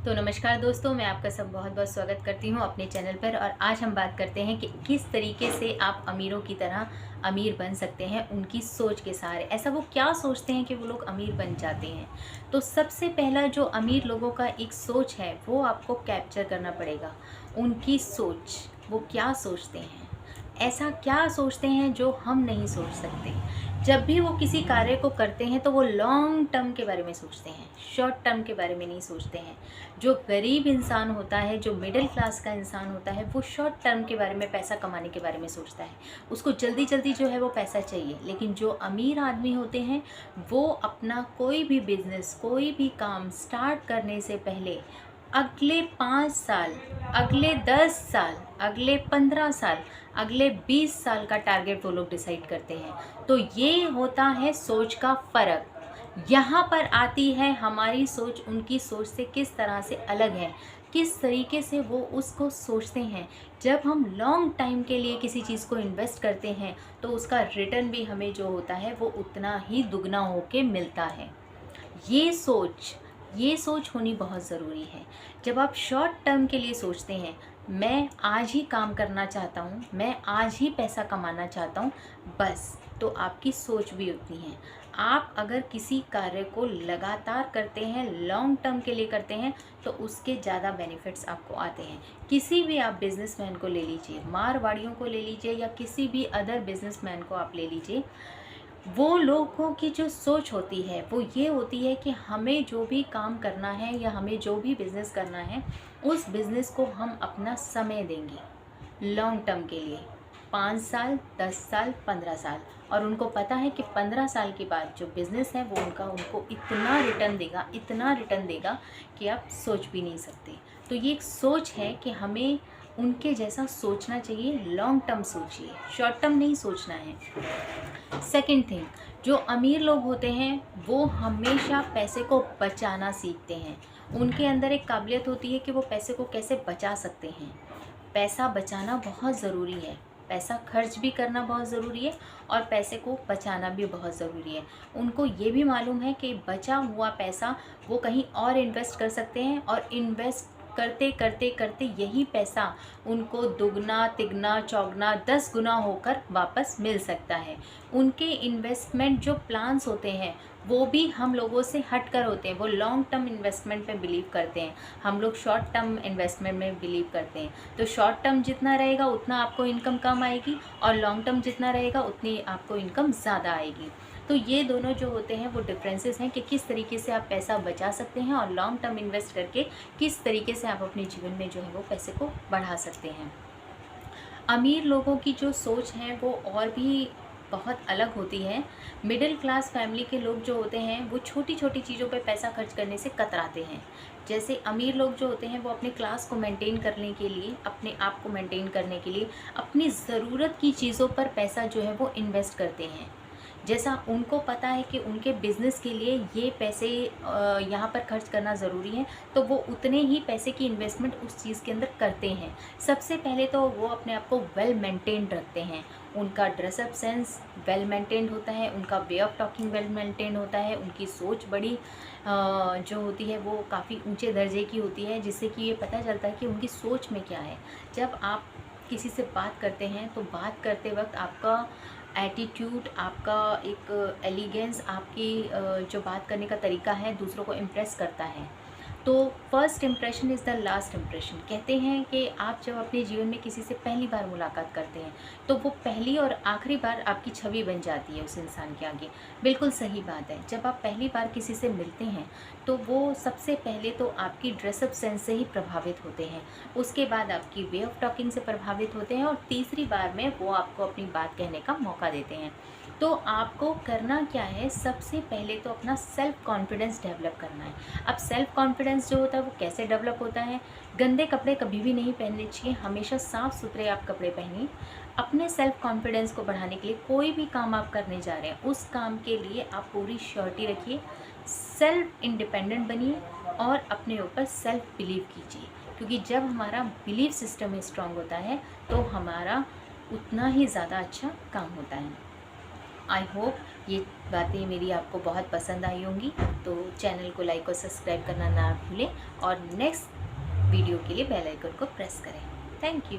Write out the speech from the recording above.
तो नमस्कार दोस्तों, मैं आपका सब बहुत बहुत स्वागत करती हूँ अपने चैनल पर। और आज हम बात करते हैं कि किस तरीके से आप अमीरों की तरह अमीर बन सकते हैं उनकी सोच के सहारे। ऐसा वो क्या सोचते हैं कि वो लोग अमीर बन जाते हैं। तो सबसे पहला जो अमीर लोगों का एक सोच है वो आपको कैप्चर करना पड़ेगा। उनकी सोच, वो क्या सोचते हैं, ऐसा क्या सोचते हैं जो हम नहीं सोच सकते। जब भी वो किसी कार्य को करते हैं तो वो लॉन्ग टर्म के बारे में सोचते हैं, शॉर्ट टर्म के बारे में नहीं सोचते हैं। जो गरीब इंसान होता है, जो मिडिल क्लास का इंसान होता है, वो शॉर्ट टर्म के बारे में, पैसा कमाने के बारे में सोचता है। उसको जल्दी जल्दी जो है वो पैसा चाहिए। लेकिन जो अमीर आदमी होते हैं वो अपना कोई भी बिजनेस, कोई भी काम स्टार्ट करने से पहले अगले 5 साल, अगले 10 साल, अगले 15 साल, अगले 20 साल का टारगेट वो लोग डिसाइड करते हैं। तो ये होता है सोच का फ़र्क। यहाँ पर आती है हमारी सोच उनकी सोच से किस तरह से अलग है, किस तरीके से वो उसको सोचते हैं। जब हम लॉन्ग टाइम के लिए किसी चीज़ को इन्वेस्ट करते हैं तो उसका रिटर्न भी हमें जो होता है वो उतना ही दुगना होके मिलता है। ये सोच ये सोच होनी बहुत ज़रूरी है। जब आप शॉर्ट टर्म के लिए सोचते हैं, मैं आज ही काम करना चाहता हूँ, मैं आज ही पैसा कमाना चाहता हूँ, बस, तो आपकी सोच भी उतनी है। आप अगर किसी कार्य को लगातार करते हैं, लॉन्ग टर्म के लिए करते हैं, तो उसके ज़्यादा बेनिफिट्स आपको आते हैं। किसी भी आप बिजनेसमैन को ले लीजिए, मारवाड़ियों को ले लीजिए, या किसी भी अदर बिजनेसमैन को आप ले लीजिए, वो लोगों की जो सोच होती है वो ये होती है कि हमें जो भी काम करना है या हमें जो भी बिज़नेस करना है, उस बिज़नेस को हम अपना समय देंगे लॉन्ग टर्म के लिए, 5 साल, 10 साल, 15 साल। और उनको पता है कि 15 साल के बाद जो बिज़नेस है वो उनको इतना रिटर्न देगा, इतना रिटर्न देगा कि आप सोच भी नहीं सकते। तो ये एक सोच है कि हमें उनके जैसा सोचना चाहिए। लॉन्ग टर्म सोचिए, शॉर्ट टर्म नहीं सोचना है। सेकंड थिंग, जो अमीर लोग होते हैं वो हमेशा पैसे को बचाना सीखते हैं। उनके अंदर एक काबिलियत होती है कि वो पैसे को कैसे बचा सकते हैं। पैसा बचाना बहुत ज़रूरी है, पैसा खर्च भी करना बहुत ज़रूरी है, और पैसे को बचाना भी बहुत ज़रूरी है। उनको ये भी मालूम है कि बचा हुआ पैसा वो कहीं और इन्वेस्ट कर सकते हैं, और इन्वेस्ट करते करते करते यही पैसा उनको दुगना, तिगना, चौगना, 10 गुना होकर वापस मिल सकता है। उनके इन्वेस्टमेंट जो प्लान्स होते हैं वो भी हम लोगों से हट कर होते हैं। वो लॉन्ग टर्म इन्वेस्टमेंट पे बिलीव करते हैं, हम लोग शॉर्ट टर्म इन्वेस्टमेंट में बिलीव करते हैं। तो शॉर्ट टर्म जितना रहेगा उतना आपको इनकम कम आएगी, और लॉन्ग टर्म जितना रहेगा उतनी आपको इनकम ज़्यादा आएगी। तो ये दोनों जो होते हैं वो डिफरेंसेस हैं कि किस तरीके से आप पैसा बचा सकते हैं, और लॉन्ग टर्म इन्वेस्ट करके किस तरीके से आप अपने जीवन में जो है वो पैसे को बढ़ा सकते हैं। अमीर लोगों की जो सोच है वो और भी बहुत अलग होती है। मिडिल क्लास फैमिली के लोग जो होते हैं वो छोटी छोटी चीज़ों पे पैसा खर्च करने से कतराते हैं। जैसे अमीर लोग जो होते हैं वो अपने क्लास को मेंटेन करने के लिए, अपने आप को मेंटेन करने के लिए, अपनी ज़रूरत की चीज़ों पर पैसा जो है वो इन्वेस्ट करते हैं। जैसा उनको पता है कि उनके बिज़नेस के लिए ये पैसे यहाँ पर खर्च करना ज़रूरी है, तो वो उतने ही पैसे की इन्वेस्टमेंट उस चीज़ के अंदर करते हैं। सबसे पहले तो वो अपने आप को वेल मेंटेन्ड रखते हैं। उनका ड्रेसअप सेंस वेल मेंटेन्ड होता है, उनका way of talking well maintained होता है, उनकी सोच बड़ी जो होती है वो काफ़ी ऊंचे दर्जे की होती है, जिससे कि ये पता चलता है कि उनकी सोच में क्या है। जब आप किसी से बात करते हैं तो बात करते वक्त आपका एटीट्यूड, आपका एक एलिगेंस, आपकी जो बात करने का तरीका है दूसरों को इम्प्रेस करता है। तो first impression is the last impression. कहते हैं कि आप जब अपने जीवन में किसी से पहली बार मुलाकात करते हैं तो वो पहली और आखिरी बार आपकी छवि बन जाती है उस इंसान के आगे। बिल्कुल सही बात है। जब आप पहली बार किसी से मिलते हैं तो वो सबसे पहले तो आपकी ड्रेसअप सेंस से ही प्रभावित होते हैं, उसके बाद आपकी वे ऑफ टॉकिंग से प्रभावित होते हैं, और तीसरी बार में वो आपको अपनी बात कहने का मौका देते हैं। तो आपको करना क्या है, सबसे पहले तो अपना सेल्फ कॉन्फिडेंस डेवलप करना है। अब सेल्फ कॉन्फिडेंस जो होता है वो कैसे डेवलप होता है? गंदे कपड़े कभी भी नहीं पहनने चाहिए, हमेशा साफ़ सुथरे आप कपड़े पहनिए। अपने सेल्फ कॉन्फिडेंस को बढ़ाने के लिए कोई भी काम आप करने जा रहे हैं उस काम के लिए आप पूरी श्योरिटी रखिए, सेल्फ इंडिपेंडेंट बनिए, और अपने ऊपर सेल्फ बिलीव कीजिए। क्योंकि जब हमारा बिलीव सिस्टम स्ट्रांग होता है तो हमारा उतना ही ज़्यादा अच्छा काम होता है। आई होप ये बातें मेरी आपको बहुत पसंद आई होंगी, तो चैनल को लाइक और सब्सक्राइब करना ना भूलें और नेक्स्ट वीडियो के लिए बेल आइकन को प्रेस करें। Thank you.